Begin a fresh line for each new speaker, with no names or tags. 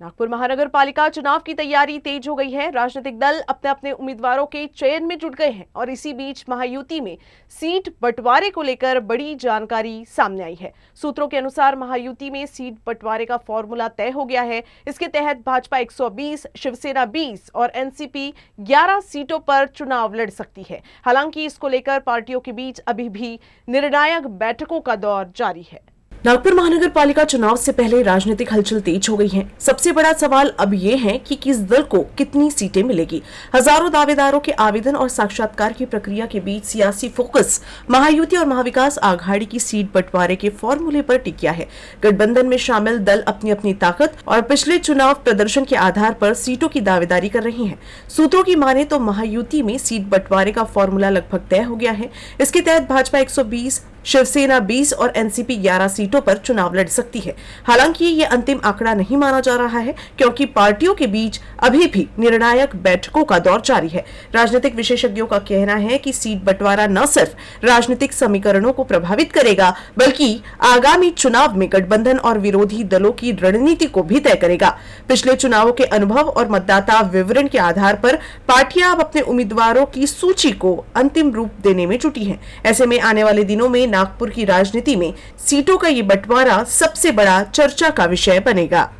नागपुर महानगर पालिका चुनाव की तैयारी तेज हो गई है। राजनीतिक दल अपने अपने उम्मीदवारों के चयन में जुट गए हैं और इसी बीच महायुति में सीट बंटवारे को लेकर बड़ी जानकारी सामने आई है। सूत्रों के अनुसार महायुति में सीट बंटवारे का फॉर्मूला तय हो गया है। इसके तहत भाजपा 120, शिवसेना 20 और एनसीपी 11 सीटों पर चुनाव लड़ सकती है। हालांकि इसको लेकर पार्टियों के बीच अभी भी निर्णायक बैठकों का दौर जारी है। नागपुर महानगर पालिका चुनाव से पहले राजनीतिक हलचल तेज हो गई है। सबसे बड़ा सवाल अब ये है कि किस दल को कितनी सीटें मिलेगी। हजारों दावेदारों के आवेदन और साक्षात्कार की प्रक्रिया के बीच सियासी फोकस महायुति और महाविकास आघाड़ी की सीट बंटवारे के फॉर्मूले पर टिकिया है। गठबंधन में शामिल दल अपनी अपनी ताकत और पिछले चुनाव प्रदर्शन के आधार पर सीटों की दावेदारी कर रही है। सूत्रों की माने तो महायुति में सीट बंटवारे का फॉर्मूला लगभग तय हो गया है। इसके तहत भाजपा 120, शिवसेना 20 और एनसीपी 11 सीटों पर चुनाव लड़ सकती है। हालांकि ये अंतिम आंकड़ा नहीं माना जा रहा है, क्योंकि पार्टियों के बीच अभी भी निर्णायक बैठकों का दौर जारी है। राजनीतिक विशेषज्ञों का कहना है कि सीट बंटवारा न सिर्फ राजनीतिक समीकरणों को प्रभावित करेगा, बल्कि आगामी चुनाव में गठबंधन और विरोधी दलों की रणनीति को भी तय करेगा। पिछले चुनावों के अनुभव और मतदाता विवरण के आधार पर पार्टियां अब अपने उम्मीदवारों की सूची को अंतिम रूप देने में जुटी हैं। ऐसे में आने वाले दिनों में नागपुर की राजनीति में सीटों का ये बंटवारा सबसे बड़ा चर्चा का विषय बनेगा।